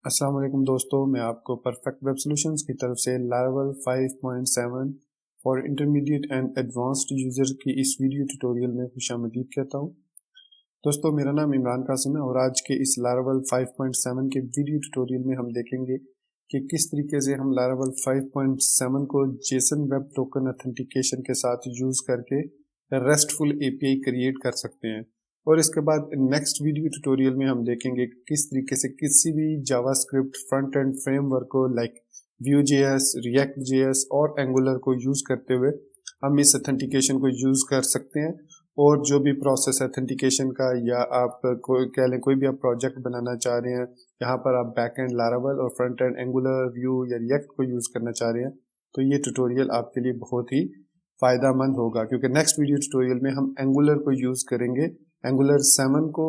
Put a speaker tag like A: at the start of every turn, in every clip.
A: अस्सलाम वालेकुम दोस्तों, मैं आपको परफेक्ट वेब सॉल्यूशंस की तरफ से Laravel 5.7 for intermediate and advanced user की इस वीडियो ट्यूटोरियल में खुशामदीद कहता हूं। दोस्तों, मेरा नाम इमरान कासिम है और आज के इस लारावेल 5.7 के वीडियो ट्यूटोरियल में हम देखेंगे कि किस तरीके से हम लारावेल 5.7 को जेसन वेब टोकन ऑथेंटिकेशन के साथ यूज करके रेस्टफुल एपीआई क्रिएट कर सकते हैं। और इसके बाद नेक्स्ट वीडियो ट्यूटोरियल में हम देखेंगे किस तरीके से किसी भी जावास्क्रिप्ट फ्रंट एंड फ्रेमवर्क को लाइक Vue.js, React.js और एंगुलर को यूज करते हुए हम इस ऑथेंटिकेशन को यूज कर सकते हैं। और जो भी प्रोसेस ऑथेंटिकेशन का या आप कह लें कोई भी आप प्रोजेक्ट बनाना चाह रहे हैं, यहाँ पर आप बैक एंड लारावेल और फ्रंट एंड एंगुलर, व्यू या रिएक्ट को यूज करना चाह रहे हैं, तो ये ट्यूटोरियल आपके लिए बहुत ही फायदेमंद होगा, क्योंकि नेक्स्ट वीडियो ट्यूटोरियल में हम एंगुलर को यूज करेंगे, एंगुलर 7 को,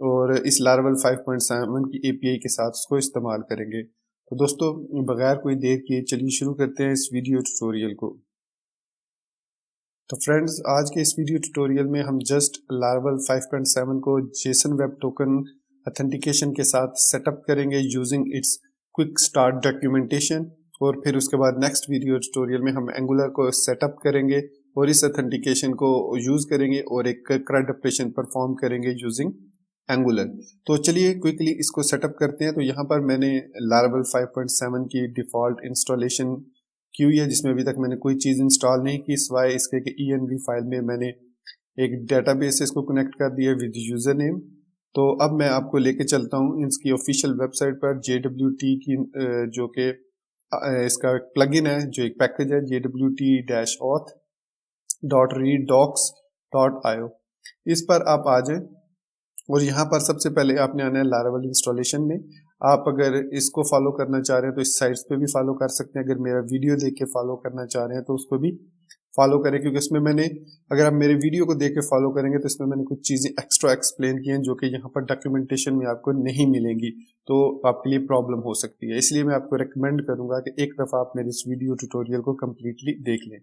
A: और इस लारावेल 5.7 की एपीआई के साथ उसको इस्तेमाल करेंगे। तो दोस्तों, बगैर कोई देर किए चलिए शुरू करते हैं इस वीडियो ट्यूटोरियल को। तो फ्रेंड्स, आज के इस वीडियो ट्यूटोरियल में हम जस्ट लारावेल 5.7 को जेसन वेब टोकन ऑथेंटिकेशन के साथ सेटअप करेंगे using its quick start documentation, और फिर उसके बाद नेक्स्ट वीडियो ट्यूटोरियल में हम एंगुलर को सेटअप करेंगे और इस ऑथेंटिकेशन को यूज करेंगे और एक CRUD ऑपरेशन परफॉर्म करेंगे यूजिंग एंगुलर। तो चलिए क्विकली इसको सेटअप करते हैं। तो यहाँ पर मैंने लारावेल 5.7 की डिफॉल्ट इंस्टॉलेशन की हुई है, जिसमें अभी तक मैंने कोई चीज़ इंस्टॉल नहीं की सिवाय इसके कि env फाइल में मैंने एक डेटाबेस से इसको कनेक्ट कर दिया विद यूजर नेम। तो अब मैं आपको लेके चलता हूँ इसकी ऑफिशियल वेबसाइट पर, JWT की जो कि इसका प्लगइन है, जो एक पैकेज है jwt-auth.readdocs.io। इस पर आप आ जाएं और यहाँ पर सबसे पहले आपने आना है लारावेल इंस्टॉलेशन में। आप अगर इसको फॉलो करना चाह रहे हैं तो इस साइट्स पे भी फॉलो कर सकते हैं। अगर मेरा वीडियो देख के फॉलो करना चाह रहे हैं तो उसको भी फॉलो करें, क्योंकि इसमें मैंने, अगर आप मेरे वीडियो को देख के फॉलो करेंगे तो इसमें मैंने कुछ चीज़ें एक्स्ट्रा एक्सप्लेन की हैं जो कि यहाँ पर डॉक्यूमेंटेशन में आपको नहीं मिलेंगी, तो आपके लिए प्रॉब्लम हो सकती है। इसलिए मैं आपको रिकमेंड करूंगा कि एक दफ़ा आप मेरे इस वीडियो ट्यूटोरियल को कम्प्लीटली देख लें।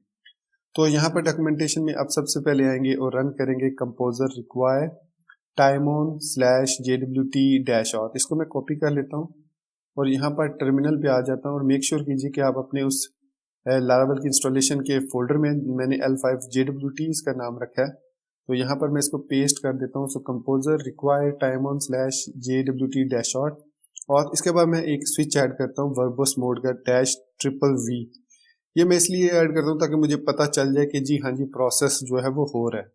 A: तो यहाँ पर डॉक्यूमेंटेशन में आप सबसे पहले आएंगे और रन करेंगे कंपोजर रिक्वायर timon/jwt-auth। इसको मैं कॉपी कर लेता हूँ और यहाँ पर टर्मिनल पे आ जाता हूँ और मेक श्योर कीजिए कि आप अपने उस लारावेल की इंस्टॉलेशन के फोल्डर में, मैंने L5JWT इसका नाम रखा है, तो यहाँ पर मैं इसको पेस्ट कर देता हूँ। सो कंपोजर रिक्वायर timon/jwt-auth, और इसके बाद मैं एक स्विच ऐड करता हूँ वर्बोस मोड का -VV। ये मैं इसलिए ऐड करता हूँ ताकि मुझे पता चल जाए कि जी हाँ जी प्रोसेस जो है वो हो रहा है।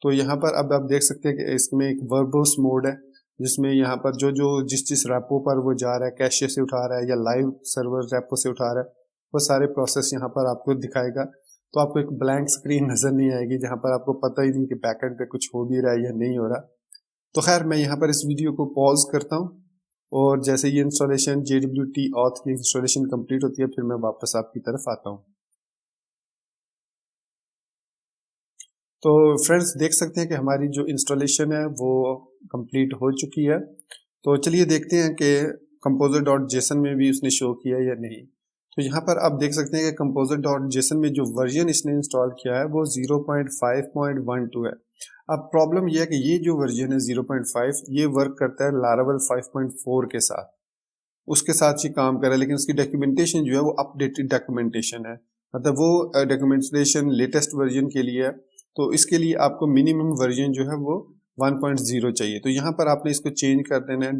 A: तो यहाँ पर अब आप देख सकते हैं कि इसमें एक वर्बोस मोड है, जिसमें यहाँ पर जो जिस रैपो पर वो जा रहा है, कैशे से उठा रहा है या लाइव सर्वर रैपो से उठा रहा है, वो सारे प्रोसेस यहाँ पर आपको दिखाएगा। तो आपको एक ब्लैंक स्क्रीन नजर नहीं आएगी जहाँ पर आपको पता ही नहीं कि बैकएंड पे कुछ हो भी रहा है या नहीं हो रहा। तो खैर, मैं यहाँ पर इस वीडियो को पॉज करता हूँ और जैसे ये इंस्टॉलेशन JWT-auth की इंस्टॉलेशन कंप्लीट होती है, फिर मैं वापस आपकी तरफ आता हूँ। तो फ्रेंड्स, देख सकते हैं कि हमारी जो इंस्टॉलेशन है वो कंप्लीट हो चुकी है। तो चलिए देखते हैं कि composer.json में भी उसने शो किया या नहीं। तो यहाँ पर आप देख सकते हैं कि composer.json में जो वर्जन इसने इंस्टॉल किया है वो 0.5.12 है। अब प्रॉब्लम यह है कि ये जो वर्जन है 0.5, ये वर्क करता है लारावेल 5.4 के साथ, उसके साथ ही काम कर रहा है, लेकिन उसकी डॉक्यूमेंटेशन जो है वो अपडेटेड डॉक्यूमेंटेशन है, मतलब वो डॉक्यूमेंटेशन लेटेस्ट वर्जन के लिए है। तो इसके लिए आपको मिनिमम वर्जन जो है वो 1.0 चाहिए। तो यहाँ पर आपने इसको चेंज कर देना है,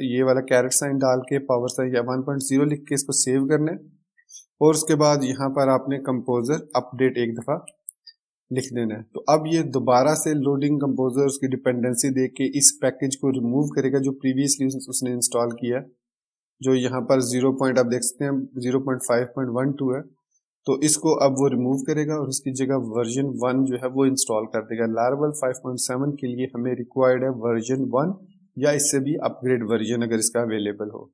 A: ये वाला कैरेट साइन डाल के पावर साइन या 1.0 लिख के इसको सेव करना है, और उसके बाद यहाँ पर आपने कंपोजर अपडेट एक दफ़ा लिख देना है। तो अब ये दोबारा से लोडिंग कंपोजर उसकी डिपेंडेंसी देख के इस पैकेज को रिमूव करेगा जो प्रीवियसली उसने इंस्टॉल किया, जो यहाँ पर 0. आप देख सकते हैं 0.5.12 है। तो इसको अब वो रिमूव करेगा और उसकी जगह वर्जन 1 जो है वो इंस्टॉल कर देगा। लारावेल 5.7 के लिए हमें रिक्वायर्ड है वर्जन 1 या इससे भी अपग्रेड वर्जन अगर इसका अवेलेबल हो।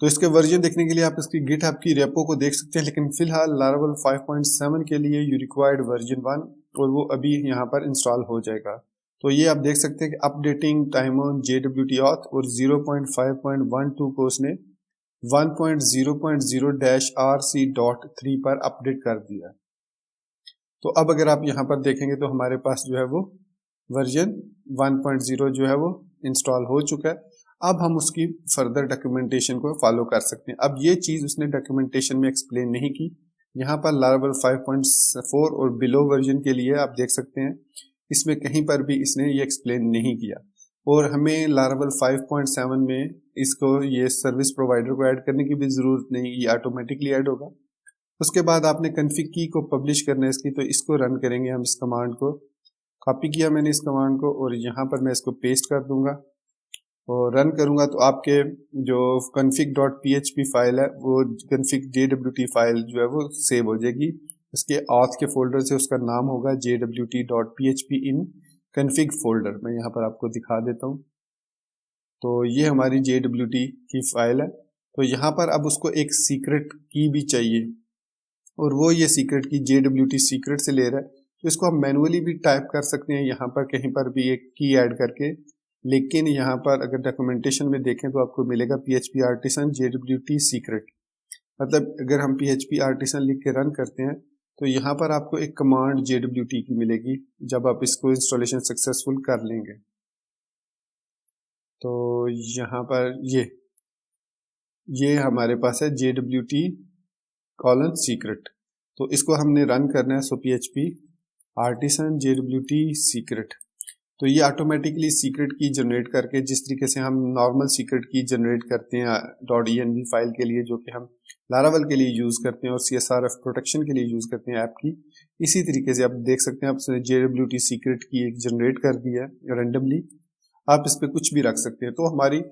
A: तो इसके वर्जन देखने के लिए आप इसकी गिटहब की रेपो को देख सकते हैं, लेकिन फिलहाल लारावेल 5.7 के लिए यू रिक्वायर्ड वर्जन 1, और वो अभी यहाँ पर इंस्टॉल हो जाएगा। तो ये आप देख सकते हैं कि अपडेटिंग timon JWT-auth और 0.5.12 को उसने 1.0.0-RC.3 पर अपडेट कर दिया। तो अब अगर आप यहाँ पर देखेंगे तो हमारे पास जो है वो वर्जन 1.0 जो है वो इंस्टॉल हो चुका है। अब हम उसकी फर्दर डॉक्यूमेंटेशन को फॉलो कर सकते हैं। अब ये चीज़ उसने डॉक्यूमेंटेशन में एक्सप्लेन नहीं की। यहाँ पर लारावेल 5.4 और बिलो वर्जन के लिए आप देख सकते हैं इसमें कहीं पर भी इसने ये एक्सप्लेन नहीं किया। और हमें लारावेल 5.7 में इसको ये सर्विस प्रोवाइडर को ऐड करने की भी ज़रूरत नहीं, ये ऑटोमेटिकली ऐड होगा। उसके बाद आपने कन्फिग की को पब्लिश करना है इसकी, तो इसको रन करेंगे हम। इस कमांड को कॉपी किया मैंने इस कमांड को और यहाँ पर मैं इसको पेस्ट कर दूंगा और रन करूंगा तो आपके जो config.php फाइल है वो config.jwt फाइल जो है वो सेव हो जाएगी। इसके auth के फोल्डर से उसका नाम होगा jwt.php in config फोल्डर। मैं यहाँ पर आपको दिखा देता हूँ। तो ये हमारी jwt की फाइल है। तो यहाँ पर अब उसको एक सीक्रेट की भी चाहिए और वो ये सीक्रेट की jwt सीक्रेट से ले रहा है। तो इसको आप मैनुअली भी टाइप कर सकते हैं यहाँ पर कहीं पर भी एक की ऐड करके, लेकिन यहाँ पर अगर डॉक्यूमेंटेशन में देखें तो आपको मिलेगा PHP आर्टिसन jwt सीक्रेट। मतलब अगर हम PHP आर्टिसन लिख के रन करते हैं तो यहाँ पर आपको एक कमांड jwt की मिलेगी जब आप इसको इंस्टॉलेशन सक्सेसफुल कर लेंगे। तो यहाँ पर ये हमारे पास है jwt सीक्रेट। तो इसको हमने रन करना है। सो PHP आर्टिसन jwt सीक्रेट। तो ये ऑटोमेटिकली सीक्रेट की जनरेट करके, जिस तरीके से हम नॉर्मल सीक्रेट की जनरेट करते हैं .env फाइल के लिए जो कि हम लारावेल के लिए यूज़ करते हैं और CSRF प्रोटेक्शन के लिए यूज़ करते हैं ऐप की, इसी तरीके से आप देख सकते हैं आपने jwt सीक्रेट की एक जनरेट कर दिया है रेंडमली। आप इस पर कुछ भी रख सकते हैं। तो हमारी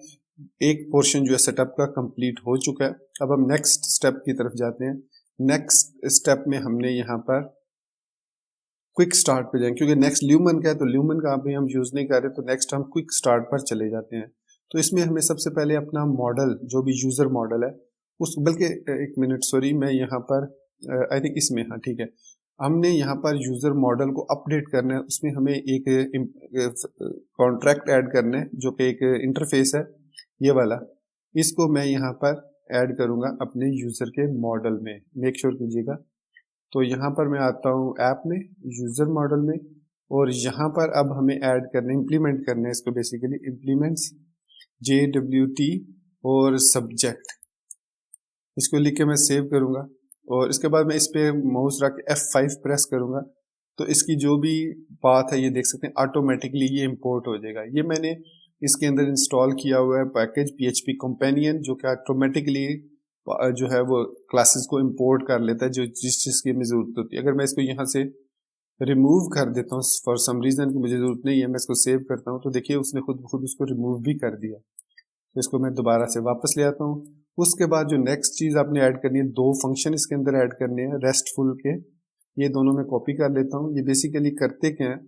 A: एक पोर्शन जो है सेटअप का कंप्लीट हो चुका है। अब हम नेक्स्ट स्टेप की तरफ जाते हैं। नेक्स्ट स्टेप में हमने यहाँ पर क्विक स्टार्ट पे जाएंगे क्योंकि नेक्स्ट ल्यूमन का है, तो ल्यूमन का अभी हम यूज़ नहीं कर रहे, तो नेक्स्ट हम क्विक स्टार्ट पर चले जाते हैं। तो इसमें हमें सबसे पहले अपना मॉडल जो भी यूज़र मॉडल है उस, बल्कि एक मिनट सॉरी, मैं यहाँ पर आई थिंक इसमें, हाँ ठीक है, हमने यहाँ पर यूज़र मॉडल को अपडेट करना है। उसमें हमें एक कॉन्ट्रैक्ट ऐड करना है जो कि एक इंटरफेस है ये वाला। इसको मैं यहाँ पर ऐड करूँगा अपने यूज़र के मॉडल में, मेक श्योर कीजिएगा। तो यहाँ पर मैं आता हूँ ऐप में, यूज़र मॉडल में, और यहाँ पर अब हमें ऐड करने, इम्प्लीमेंट करना है इसको। बेसिकली इम्प्लीमेंट्स jwt और सब्जेक्ट, इसको लिख के मैं सेव करूँगा और इसके बाद मैं इस पर माउस रख के F5 प्रेस करूँगा तो इसकी जो भी पाथ है ये देख सकते हैं ऑटोमेटिकली ये इंपोर्ट हो जाएगा। ये मैंने इसके अंदर इंस्टॉल किया हुआ है पैकेज PHP कंपेनियन जो कि ऑटोमेटिकली जो है वो क्लासेस को इंपोर्ट कर लेता है जो जिस चीज़ की हमें ज़रूरत होती है। अगर मैं इसको यहाँ से रिमूव कर देता हूँ फॉर सम रीज़न की मुझे ज़रूरत नहीं है, मैं इसको सेव करता हूँ तो देखिए उसने खुद उसको रिमूव भी कर दिया। तो इसको मैं दोबारा से वापस ले आता हूँ। उसके बाद जो नेक्स्ट चीज़ आपने ऐड करनी है, दो फंक्शन इसके अंदर ऐड करने हैं रेस्टफुल के, ये दोनों मैं कॉपी कर लेता हूँ। ये बेसिकली करते क्या है,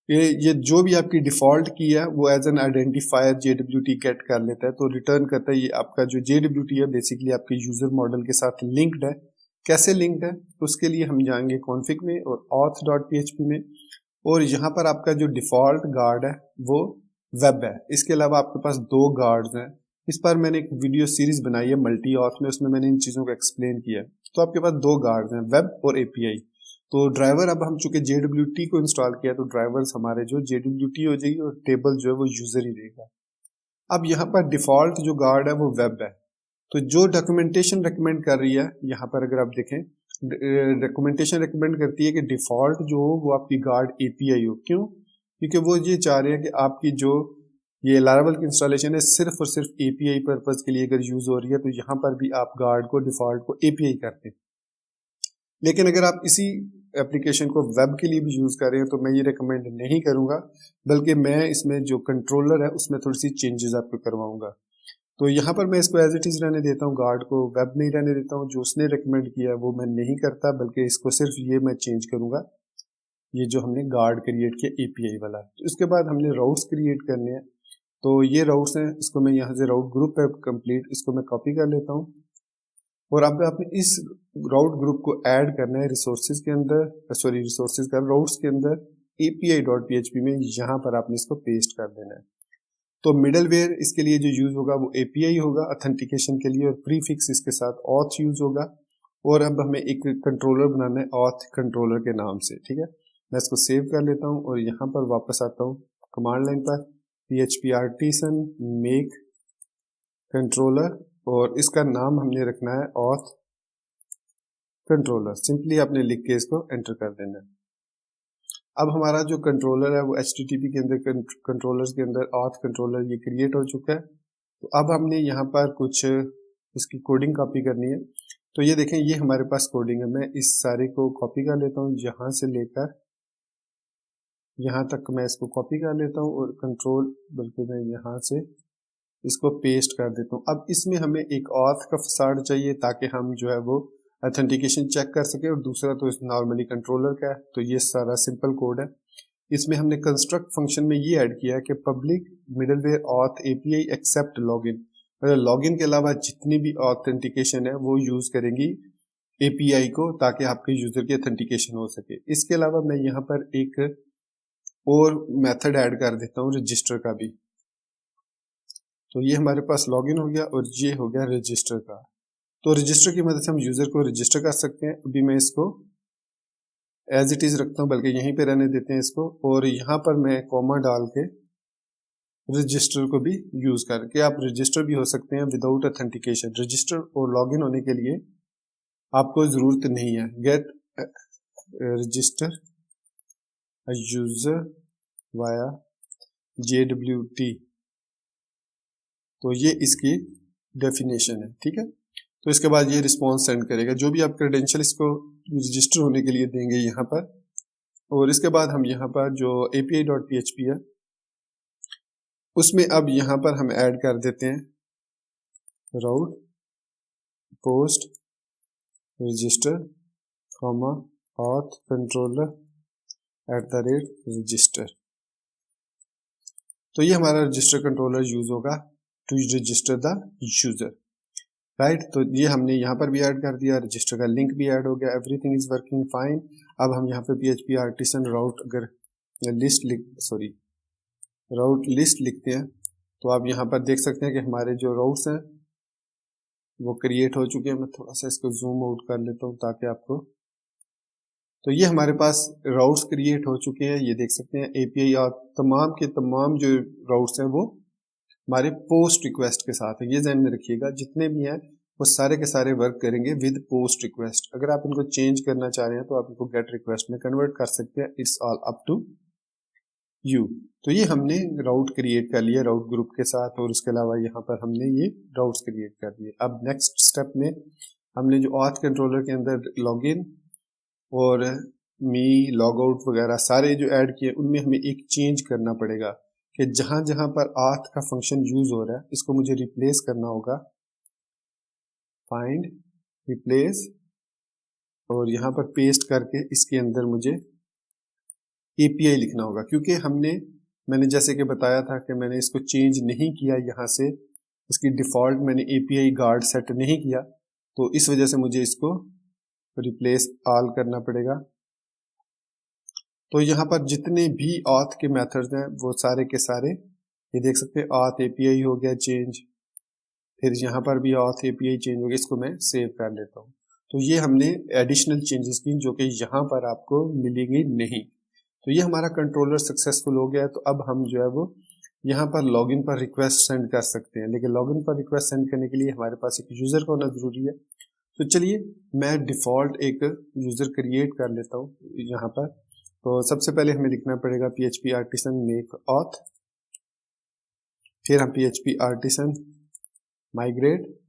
A: ये जो भी आपकी डिफ़ॉल्ट की है वो as an identifier jwt get कर लेता है, तो रिटर्न करता है। ये आपका जो jwt है बेसिकली आपके यूज़र मॉडल के साथ लिंक्ड है। कैसे लिंक्ड है उसके लिए हम जाएंगे कॉन्फ़िग में और auth.php में, और यहाँ पर आपका जो डिफ़ॉल्ट गार्ड है वो वेब है। इसके अलावा आपके पास दो गार्ड्स हैं। इस पर मैंने एक वीडियो सीरीज बनाई है मल्टी ऑथ में, उसमें मैंने इन चीज़ों को एक्सप्लेन किया है। तो आपके पास दो गार्ड्स हैं, वेब और API। तो ड्राइवर अब हम चूंकि jwt को इंस्टॉल किया तो ड्राइवर्स हमारे जो jwt हो जाएगी और टेबल जो है वो यूज़र ही रहेगा। अब यहाँ पर डिफ़ॉल्ट जो गार्ड है वो वेब है। तो जो डॉक्यूमेंटेशन रिकमेंड कर रही है यहाँ पर अगर आप देखें, डॉक्यूमेंटेशन रिकमेंड करती है कि डिफ़ॉल्ट जो हो वो आपकी गार्ड API हो। क्यों? क्योंकि वो ये चाह रहे हैं कि आपकी जो ये लारावेल की इंस्टॉलेशन है सिर्फ और सिर्फ API पर्पज़ के लिए अगर यूज़ हो रही है तो यहाँ पर भी आप गार्ड को डिफ़ॉल्ट को API करते हैं। लेकिन अगर आप इसी एप्लीकेशन को वेब के लिए भी यूज़ कर रहे हैं तो मैं ये रिकमेंड नहीं करूँगा, बल्कि मैं इसमें जो कंट्रोलर है उसमें थोड़ी सी चेंजेस आपको करवाऊँगा। तो यहाँ पर मैं इसको एज इट इज़ रहने देता हूँ, गार्ड को वेब नहीं रहने देता हूँ। जो उसने रिकमेंड किया है वो मैं नहीं करता, बल्कि इसको सिर्फ ये मैं चेंज करूँगा, ये जो हमने गार्ड क्रिएट किया API वाला। तो इसके बाद हमने राउट्स क्रिएट करने हैं। तो ये राउट्स हैं, इसको मैं यहाँ से राउट ग्रुप है कंप्लीट, इसको मैं कॉपी कर लेता हूँ और अब आपने इस राउट ग्रुप को ऐड करना है रिसोर्सेज के अंदर, सॉरी रिसोर्सेज का राउट्स के अंदर API.php में, यहाँ पर आपने इसको पेस्ट कर देना है। तो मिडलवेयर इसके लिए जो यूज़ होगा वो API होगा ऑथेंटिकेशन के लिए, और प्रीफिक्स इसके साथ auth यूज़ होगा। और अब हमें एक कंट्रोलर बनाना है auth कंट्रोलर के नाम से, ठीक है। मैं इसको सेव कर लेता हूँ और यहाँ पर वापस आता हूँ कमांड लाइन पर। PHP आर्टिसन मेक कंट्रोलर और इसका नाम हमने रखना है ऑथ कंट्रोलर। सिंपली आपने लिख के इसको एंटर कर देना है। अब हमारा जो कंट्रोलर है वो HTTP के अंदर कंट्रोलर्स के अंदर ऑथ कंट्रोलर ये क्रिएट हो चुका है। तो अब हमने यहाँ पर कुछ इसकी कोडिंग कॉपी करनी है। तो ये देखें, ये हमारे पास कोडिंग है। मैं इस सारे को कॉपी कर लेता हूँ, यहाँ से लेकर यहाँ तक मैं इसको कॉपी कर लेता हूँ और कंट्रोल बल्कि मैं यहाँ से इसको पेस्ट कर देता हूँ। अब इसमें हमें एक ऑथ का फसाड चाहिए ताकि हम जो है वो ऑथेंटिकेशन चेक कर सके, और दूसरा तो इस नॉर्मली कंट्रोलर का है। तो ये सारा सिंपल कोड है। इसमें हमने कंस्ट्रक्ट फंक्शन में ये ऐड किया है कि public middleware auth API except login, मतलब लॉगिन के अलावा जितनी भी ऑथेंटिकेशन है वो यूज करेंगी API को ताकि आपके यूजर की ऑथेंटिकेशन हो सके। इसके अलावा मैं यहाँ पर एक और मेथड ऐड कर देता हूँ रजिस्टर का भी। तो ये हमारे पास लॉगिन हो गया और ये हो गया रजिस्टर का। तो रजिस्टर की मदद से हम यूजर को रजिस्टर कर सकते हैं। अभी मैं इसको एज इट इज रखता हूँ, बल्कि यहीं पे रहने देते हैं इसको, और यहाँ पर मैं कॉमा डाल के रजिस्टर को भी यूज करके आप रजिस्टर भी हो सकते हैं विदाउट ऑथेंटिकेशन। रजिस्टर और लॉगिन होने के लिए आपको जरूरत नहीं है get register user via JWT। तो ये इसकी डेफिनेशन है, ठीक है। तो इसके बाद ये रिस्पॉन्स सेंड करेगा जो भी आप क्रेडेंशियल इसको रजिस्टर होने के लिए देंगे यहाँ पर। और इसके बाद हम यहाँ पर जो API.php है उसमें अब यहाँ पर हम ऐड कर देते हैं route post register comma auth controller @register. तो ये हमारा रजिस्टर कंट्रोलर यूज होगा to register the user, right. तो ये हमने यहाँ पर भी ऐड कर दिया, रजिस्टर का लिंक भी ऐड हो गया, एवरीथिंग इज वर्किंग फाइन। अब हम यहाँ पे PHP आर्टिसन राउट अगर राउट लिस्ट लिखते हैं तो आप यहाँ पर देख सकते हैं कि हमारे जो राउट्स हैं वो क्रिएट हो चुके हैं। मैं थोड़ा सा इसको जूम आउट कर लेता हूँ ताकि आपको, तो ये हमारे पास राउट्स क्रिएट हो चुके हैं। ये देख सकते हैं API और तमाम के तमाम जो राउट्स हैं वो हमारे पोस्ट रिक्वेस्ट के साथ है। ये ध्यान में रखिएगा, जितने भी हैं वो सारे के सारे वर्क करेंगे विद पोस्ट रिक्वेस्ट। अगर आप इनको चेंज करना चाह रहे हैं तो आप इनको गेट रिक्वेस्ट में कन्वर्ट कर सकते हैं। It's all up to you. तो ये हमने राउट क्रिएट कर लिया राउट ग्रुप के साथ, और उसके अलावा यहाँ पर हमने ये राउट्स क्रिएट कर दिए। अब नेक्स्ट स्टेप में हमने जो ऑथ कंट्रोलर के अंदर लॉगिन और लॉग आउट वगैरह सारे जो ऐड किए उनमें हमें एक चेंज करना पड़ेगा कि जहां जहां पर ऑथ का फंक्शन यूज हो रहा है इसको मुझे रिप्लेस करना होगा। फाइंड रिप्लेस और यहाँ पर पेस्ट करके इसके अंदर मुझे API लिखना होगा, क्योंकि मैंने जैसे कि बताया था कि मैंने इसको चेंज नहीं किया, यहाँ से इसकी डिफॉल्ट मैंने API गार्ड सेट नहीं किया, तो इस वजह से मुझे इसको रिप्लेस ऑल करना पड़ेगा। तो यहाँ पर जितने भी ऑथ के मेथड्स हैं वो सारे के सारे ये देख सकते हैं। ऑथ API हो गया चेंज, फिर यहाँ पर भी ऑथ API चेंज हो गया। इसको मैं सेव कर लेता हूँ। तो ये हमने एडिशनल चेंजेस की जो कि यहाँ पर आपको मिलेंगी नहीं। तो ये हमारा कंट्रोलर सक्सेसफुल हो गया है। तो अब हम जो है वो यहाँ पर लॉगिन पर रिक्वेस्ट सेंड कर सकते हैं, लेकिन लॉगिन पर रिक्वेस्ट सेंड करने के लिए हमारे पास एक यूजर का होना जरूरी है। तो चलिए मैं डिफॉल्ट एक यूजर क्रिएट कर लेता हूँ यहाँ पर। तो सबसे पहले हमें लिखना पड़ेगा PHP आर्टिसन मेक ऑथ, फिर हम PHP आर्टिसन माइग्रेट।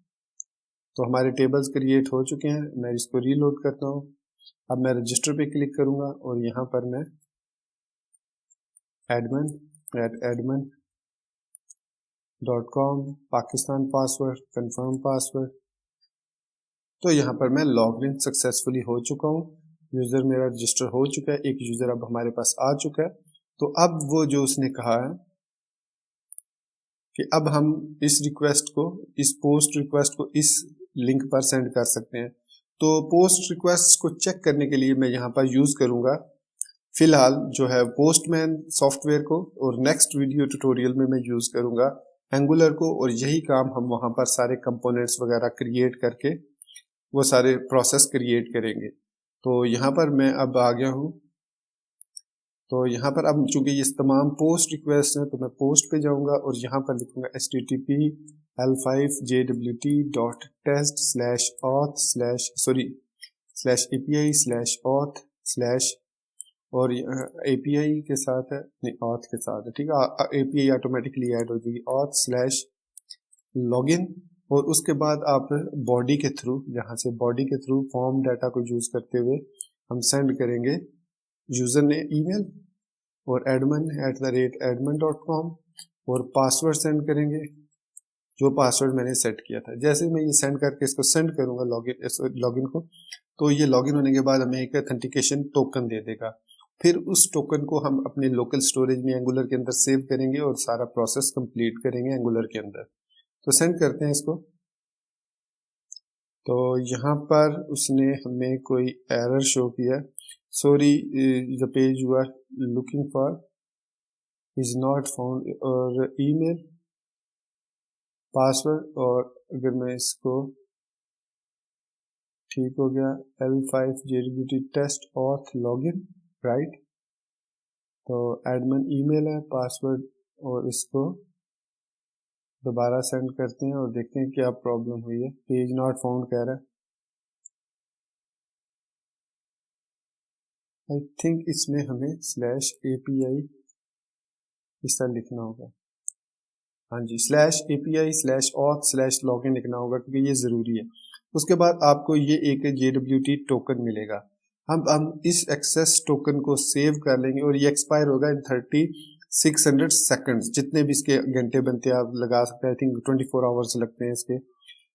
A: तो हमारे टेबल्स क्रिएट हो चुके हैं। मैं इसको रीलोड करता हूँ। अब मैं रजिस्टर पे क्लिक करूंगा और यहाँ पर मैं admin@admin.com Pakistan password confirm password. तो यहाँ पर मैं लॉग इन सक्सेसफुली हो चुका हूँ। यूजर मेरा रजिस्टर हो चुका है। एक यूजर अब हमारे पास आ चुका है। तो अब वो जो उसने कहा है कि अब हम इस रिक्वेस्ट को, इस पोस्ट रिक्वेस्ट को इस लिंक पर सेंड कर सकते हैं। तो पोस्ट रिक्वेस्ट को चेक करने के लिए मैं यहाँ पर यूज करूंगा फिलहाल जो है पोस्टमैन सॉफ्टवेयर को, और नेक्स्ट वीडियो ट्यूटोरियल में मैं यूज करूंगा एंगुलर को। और यही काम हम वहां पर सारे कंपोनेंट्स वगैरह क्रिएट करके वो सारे प्रोसेस क्रिएट करेंगे। तो यहाँ पर मैं अब आ गया हूँ तो यहाँ पर अब चूंकि ये तमाम पोस्ट रिक्वेस्ट हैं तो मैं पोस्ट पे जाऊंगा और यहाँ पर लिखूंगा http://l5jwt.test/auth/api/auth/ और API के साथ है, नहीं auth के साथ है, ठीक है। API ऑटोमेटिकली ऐड हो जाएगी auth/login। और उसके बाद आप बॉडी के थ्रू, यहाँ से बॉडी के थ्रू फॉर्म डाटा को यूज करते हुए हम सेंड करेंगे यूजर ने ईमेल और admin@admin.com और पासवर्ड सेंड करेंगे, जो पासवर्ड मैंने सेट किया था। जैसे मैं ये सेंड करके इसको सेंड करूंगा लॉगिन को, तो ये लॉगिन होने के बाद हमें एक ऑथेंटिकेशन टोकन दे देगा। फिर उस टोकन को हम अपने लोकल स्टोरेज में एंगुलर के अंदर सेव करेंगे और सारा प्रोसेस कंप्लीट करेंगे एंगुलर के अंदर। तो सेंड करते हैं इसको। तो यहाँ पर उसने हमें कोई एरर शो किया, sorry the page you are looking for is not found, और ईमेल पासवर्ड, और अगर मैं इसको ठीक हो गया L5JWT test auth login, right. तो एडमिन ईमेल है, पासवर्ड, और इसको दोबारा सेंड करते हैं और देखते हैं क्या प्रॉब्लम हुई है। पेज नॉट फाउंड कह रहा है। आई थिंक इसमें हमें /API इस तरह लिखना होगा, हाँ जी, /API/auth/login लिखना होगा क्योंकि ये ज़रूरी है। उसके बाद आपको ये एक JWT टोकन मिलेगा। हम इस एक्सेस टोकन को सेव कर लेंगे और ये एक्सपायर होगा इन 3600 सेकंड्स, जितने भी इसके घंटे बनते हैं आप लगा सकते हैं। आई थिंक 24 आवर्स लगते हैं इसके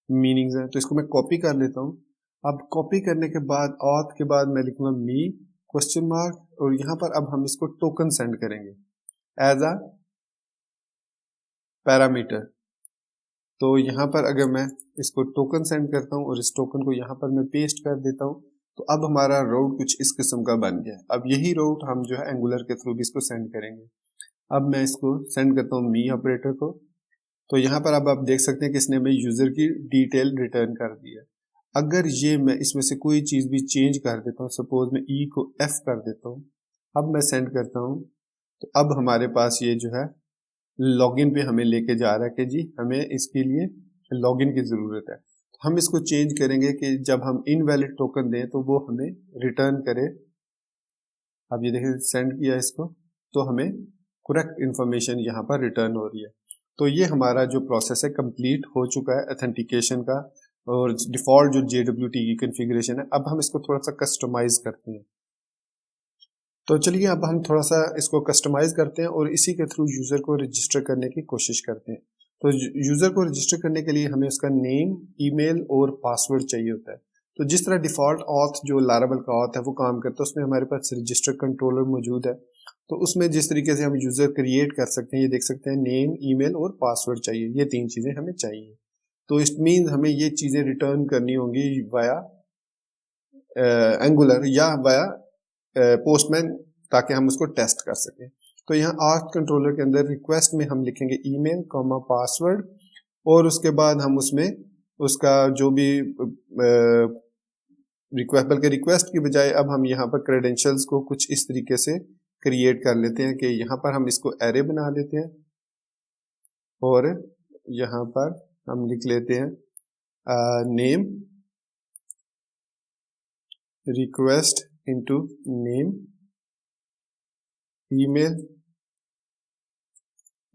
A: मीनिंग्स हैं। तो इसको मैं कॉपी कर लेता हूँ। अब कॉपी करने के बाद ऑथ के बाद मैं लिखूंगा मी क्वेश्चन मार्क, और यहाँ पर अब हम इसको टोकन सेंड करेंगे एज अ पैरामीटर। तो यहाँ पर अगर मैं इसको टोकन सेंड करता हूँ और इस टोकन को यहाँ पर मैं पेस्ट कर देता हूँ, तो अब हमारा राउट कुछ इस किस्म का बन गया। अब यही राउट हम जो है एंगुलर के थ्रू भी इसको सेंड करेंगे। अब मैं इसको सेंड करता हूँ मी ऑपरेटर को। तो यहाँ पर अब आप देख सकते हैं कि इसने हमें यूजर की डिटेल रिटर्न कर दी है। अगर ये मैं इसमें से कोई चीज भी चेंज कर देता हूँ, सपोज मैं ई को एफ कर देता हूँ, अब मैं सेंड करता हूँ, तो अब हमारे पास ये जो है लॉगिन पे हमें लेके जा रहा है कि जी हमें इसके लिए लॉगिन की जरूरत है। हम इसको चेंज करेंगे कि जब हम इनवैलिड टोकन दें तो वो हमें रिटर्न करे। अब ये देखिए सेंड किया इसको, तो हमें करेक्ट इंफॉर्मेशन यहाँ पर रिटर्न हो रही है। तो ये हमारा जो प्रोसेस है कंप्लीट हो चुका है ऑथेंटिकेशन का, और डिफॉल्ट जो JWT की कॉन्फ़िगरेशन है। अब हम इसको थोड़ा सा कस्टमाइज करते हैं। तो चलिए अब हम थोड़ा सा इसको कस्टमाइज करते हैं और इसी के थ्रू यूजर को रजिस्टर करने की कोशिश करते हैं। तो यूजर को रजिस्टर करने के लिए हमें उसका नेम, ईमेल और पासवर्ड चाहिए होता है। तो जिस तरह डिफॉल्ट ऑथ जो लारावेल का ऑथ है वो काम करता है, उसमें हमारे पास रजिस्टर कंट्रोलर मौजूद है। तो उसमें जिस तरीके से हम यूजर क्रिएट कर सकते हैं, ये देख सकते हैं नेम, ईमेल और पासवर्ड चाहिए, ये 3 चीजें हमें चाहिए। तो इट मीन हमें ये चीजें रिटर्न करनी होंगी वाया एंगुलर या वाया पोस्टमैन, ताकि हम उसको टेस्ट कर सकें। तो यहाँ ऑथ कंट्रोलर के अंदर रिक्वेस्ट में हम लिखेंगे ईमेल कॉमा पासवर्ड, और उसके बाद हम उसमें उसका जो भी रिक्वेस्ट, बल्कि रिक्वेस्ट की बजाय अब हम यहाँ पर क्रेडेंशियल्स को कुछ इस तरीके से क्रिएट कर लेते हैं कि यहाँ पर हम इसको एरे बना लेते हैं और यहाँ पर हम लिख लेते हैं name request into name, email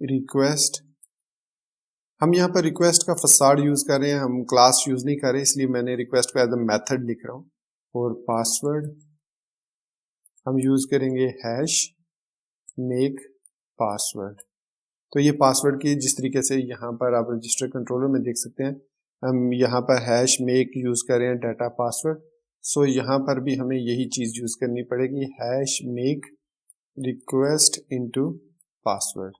A: request. हम यहाँ पर रिक्वेस्ट का फसाड यूज कर रहे हैं, हम क्लास यूज नहीं कर रहे, इसलिए मैंने रिक्वेस्ट को एज अ मेथड लिख रहा हूँ। और पासवर्ड हम यूज करेंगे हैश मेक पासवर्ड। तो ये पासवर्ड की जिस तरीके से यहाँ पर आप रजिस्टर कंट्रोलर में देख सकते हैं, हम यहाँ पर हैश मेक यूज कर रहे हैं डाटा पासवर्ड। सो यहाँ पर भी हमें यही चीज यूज करनी पड़ेगी, hash make request into password,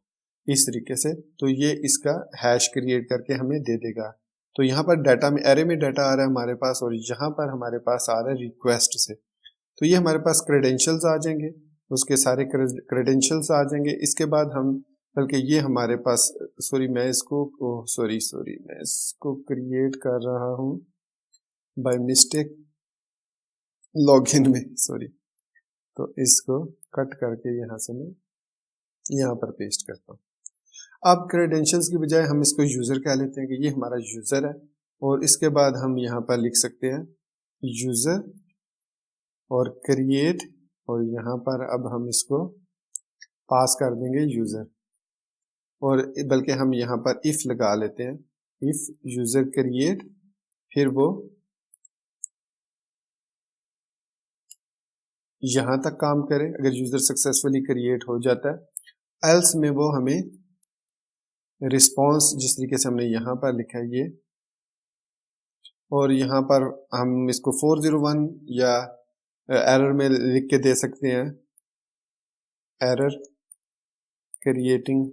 A: इस तरीके से। तो ये इसका हैश क्रिएट करके हमें दे देगा। तो यहाँ पर डाटा में एरे में डाटा आ रहा है हमारे पास, और यहाँ पर हमारे पास आ रहा है रिक्वेस्ट से। तो ये हमारे पास क्रेडेंशियल्स आ जाएंगे, उसके सारे क्रेडेंशियल्स आ जाएंगे। इसके बाद हम, बल्कि ये हमारे पास, मैं इसको क्रिएट कर रहा हूँ बाय मिस्टेक लॉगिन में, तो इसको कट करके यहाँ से मैं यहाँ पर पेस्ट करता हूँ। अब क्रेडेंशियल्स की बजाय हम इसको यूज़र कह लेते हैं कि ये हमारा यूज़र है, और इसके बाद हम यहाँ पर लिख सकते हैं यूज़र और क्रिएट, और यहाँ पर अब हम इसको पास कर देंगे यूज़र, और बल्कि हम यहाँ पर इफ लगा लेते हैं, इफ यूज़र क्रिएट, फिर वो यहाँ तक काम करे अगर यूज़र सक्सेसफुली क्रिएट हो जाता है, एल्स में वो हमें रिस्पॉन्स जिस तरीके से हमने यहाँ पर लिखा है ये, और यहाँ पर हम इसको 401 या एरर में लिख के दे सकते हैं, एरर क्रिएटिंग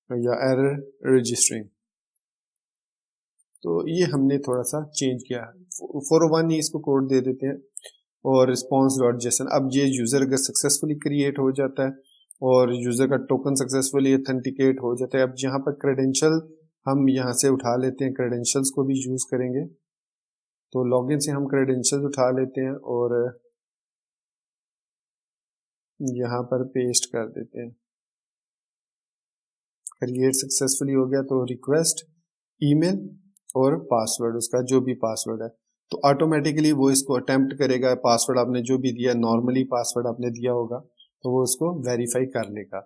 A: या एरर रजिस्टरिंग। तो ये हमने थोड़ा सा चेंज किया, 401 ही इसको कोड दे देते हैं, और रिस्पॉन्स डॉट जेसन। अब ये यूज़र अगर सक्सेसफुली क्रिएट हो जाता है और यूज़र का टोकन सक्सेसफुली ऑथेंटिकेट हो जाता है, अब यहाँ पर क्रेडेंशियल हम यहाँ से उठा लेते हैं, क्रेडेंशियल्स को भी यूज़ करेंगे। तो लॉगिन से हम क्रेडेंशियल्स उठा लेते हैं और यहाँ पर पेस्ट कर देते हैं। क्रिएट सक्सेसफुली हो गया, तो रिक्वेस्ट ईमेल और पासवर्ड, उसका जो भी पासवर्ड है, तो ऑटोमेटिकली वो इसको अटेम्प्ट करेगा। पासवर्ड आपने जो भी दिया, नॉर्मली पासवर्ड आपने दिया होगा, तो वो उसको वेरीफाई कर लेगा।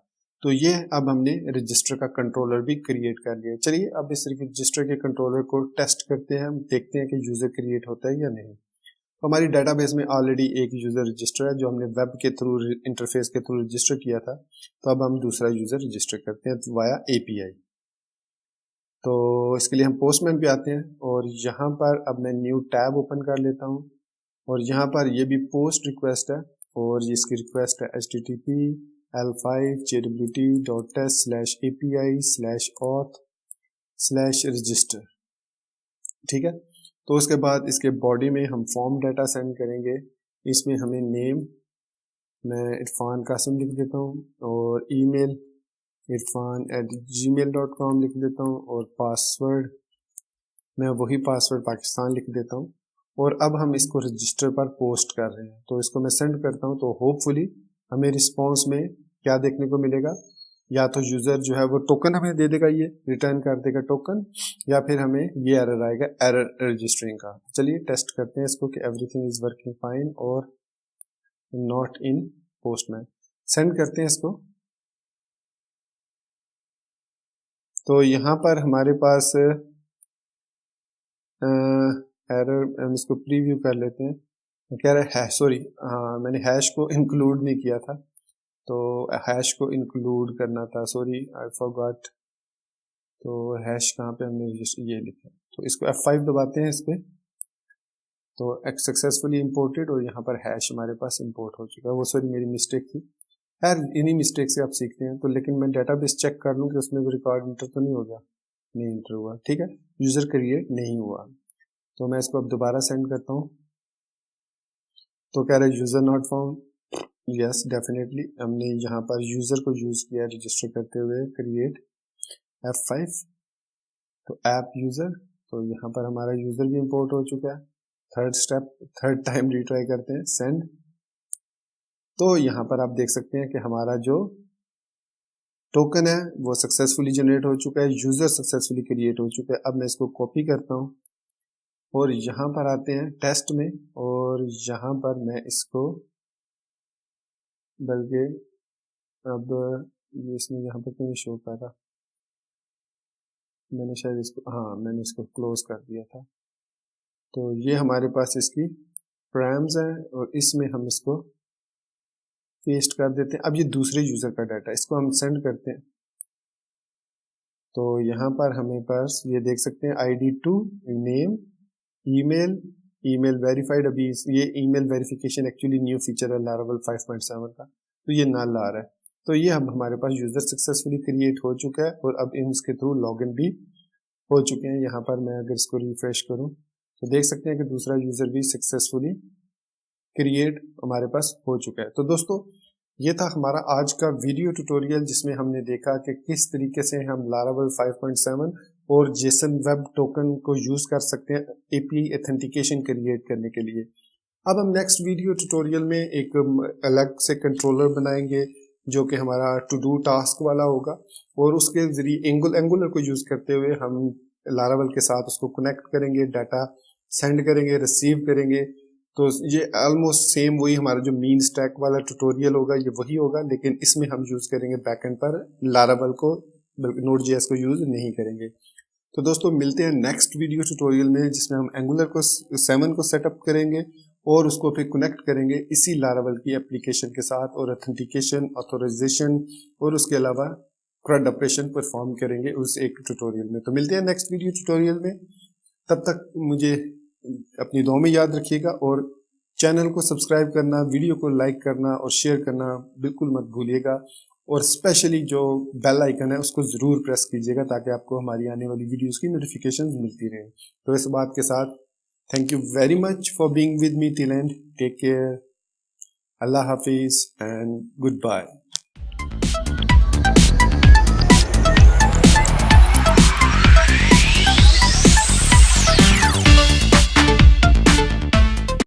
A: तो ये अब हमने रजिस्टर का कंट्रोलर भी क्रिएट कर लिया। चलिए अब इस रजिस्टर के कंट्रोलर को टेस्ट करते हैं, हम देखते हैं कि यूज़र क्रिएट होता है या नहीं। तो हमारी डाटाबेस में ऑलरेडी एक यूज़र रजिस्टर है जो हमने वेब के थ्रू, इंटरफेस के थ्रू रजिस्टर किया था। तो अब हम दूसरा यूज़र रजिस्टर करते हैं वाया API। तो इसके लिए हम पोस्टमैन पे आते हैं, और यहाँ पर अब मैं न्यू टैब ओपन कर लेता हूँ, और यहाँ पर ये भी पोस्ट रिक्वेस्ट है, और इसकी रिक्वेस्ट है http://api.test/api/auth/register। ठीक है, तो उसके बाद इसके बॉडी में हम फॉर्म डाटा सेंड करेंगे। इसमें हमें नेम, मैं इरफान कासिम लिख देता हूँ, और ईमेल irfan@gmail.com लिख देता हूँ, और पासवर्ड मैं वही पासवर्ड पाकिस्तान लिख देता हूँ। और अब हम इसको रजिस्टर पर पोस्ट कर रहे हैं, तो इसको मैं सेंड करता हूँ। तो होपफुली हमें रिस्पॉन्स में क्या देखने को मिलेगा, या तो यूज़र जो है वो टोकन हमें दे देगा, ये रिटर्न कर देगा टोकन, या फिर हमें ये एरर आएगा, एरर रजिस्टरिंग का। चलिए टेस्ट करते हैं इसको कि एवरीथिंग इज वर्किंग फाइन और नॉट इन पोस्टमैन। सेंड करते हैं इसको। तो यहाँ पर हमारे पास एरर, हम इसको प्रीव्यू कर लेते हैं। कह रहा है हैश, सॉरी हाँ मैंने हैश को इंक्लूड नहीं किया था, तो हैश को इंक्लूड करना था, सॉरी आई फॉरगॉट। तो हैश कहाँ पे हमने ये लिखा, तो इसको F5 दबाते हैं इस पर, तो सक्सेसफुली इंपोर्टेड, और यहाँ पर हैश हमारे पास इंपोर्ट हो चुका है। वो सॉरी मेरी मिस्टेक थी यार, इन्हीं मिस्टेक से आप सीखते हैं। तो लेकिन मैं डेटाबेस चेक कर लूँ कि उसमें कोई रिकॉर्ड इंटर तो नहीं हो गया, नहीं इंटर हुआ, ठीक है, यूज़र क्रिएट नहीं हुआ। तो मैं इसको अब दोबारा सेंड करता हूँ। तो कह रहा है user not found, yes definitely हमने यहाँ पर यूज़र को यूज़ किया रजिस्टर करते हुए, क्रिएट F5, तो ऐप यूज़र, तो यहाँ पर हमारा यूज़र भी इंपोर्ट हो चुका है। Third step, third time retry करते हैं, सेंड। तो यहाँ पर आप देख सकते हैं कि हमारा जो टोकन है वो सक्सेसफुली जनरेट हो चुका है, यूज़र सक्सेसफुली क्रिएट हो चुका है। अब मैं इसको कॉपी करता हूँ और यहाँ पर आते हैं टेस्ट में, और यहाँ पर मैं इसको बल्कि अब इसमें यहाँ पर क्यों शो कर रहा, मैंने शायद इसको, हाँ मैंने इसको क्लोज कर दिया था। तो ये हमारे पास इसकी पैरामीटर्स हैं, और इसमें हम इसको पेस्ट कर देते हैं। अब ये दूसरे यूज़र का डाटा, इसको हम सेंड करते हैं। तो यहाँ पर हमें पास ये देख सकते हैं ID2 name, email, email verified. अभी ये email verification actually new feature है Laravel 5.7 का, तो ये नल आ रहा है। तो ये अब हमारे पास यूज़र सक्सेसफुली क्रिएट हो चुका है, और अब इसके थ्रू लॉगिन भी हो चुके हैं। यहाँ पर मैं अगर इसको रिफ्रेश करूँ तो देख सकते हैं कि दूसरा यूज़र भी सक्सेसफुली क्रिएट हमारे पास हो चुका है। तो दोस्तों ये था हमारा आज का वीडियो ट्यूटोरियल, जिसमें हमने देखा कि किस तरीके से हम Laravel 5.7 और JSON वेब टोकन को यूज़ कर सकते हैं API ऑथेंटिकेशन क्रिएट करने के लिए। अब हम नेक्स्ट वीडियो ट्यूटोरियल में एक अलग से कंट्रोलर बनाएंगे जो कि हमारा टू डू टास्क वाला होगा, और उसके जरिए एंगुलर को यूज करते हुए हम लारावल के साथ उसको कनेक्ट करेंगे, डाटा सेंड करेंगे, रिसीव करेंगे। तो ये ऑलमोस्ट सेम वही हमारा जो मीन स्टैक वाला ट्यूटोरियल होगा ये वही होगा, लेकिन इसमें हम यूज करेंगे बैकएंड पर लारावल को, बल्कि नोड.जेएस को यूज नहीं करेंगे। तो दोस्तों मिलते हैं नेक्स्ट वीडियो ट्यूटोरियल में, जिसमें हम एंगुलर को 7 को सेटअप करेंगे और उसको फिर कनेक्ट करेंगे इसी लारावल की एप्लीकेशन के साथ, और ऑथेंटिकेशन, ऑथोराइजेशन और उसके अलावा CRUD ऑपरेशन परफॉर्म करेंगे उस एक ट्यूटोरियल में। तो मिलते हैं नेक्स्ट वीडियो ट्यूटोरियल में, तब तक मुझे अपनी दुआ में याद रखिएगा, और चैनल को सब्सक्राइब करना, वीडियो को लाइक करना और शेयर करना बिल्कुल मत भूलिएगा, और स्पेशली जो बेल आइकन है उसको ज़रूर प्रेस कीजिएगा ताकि आपको हमारी आने वाली वीडियोस की नोटिफिकेशंस मिलती रहें। तो इस बात के साथ thank you very much for being with me till end, take care, अल्लाह हाफिज़ एंड गुड बाय।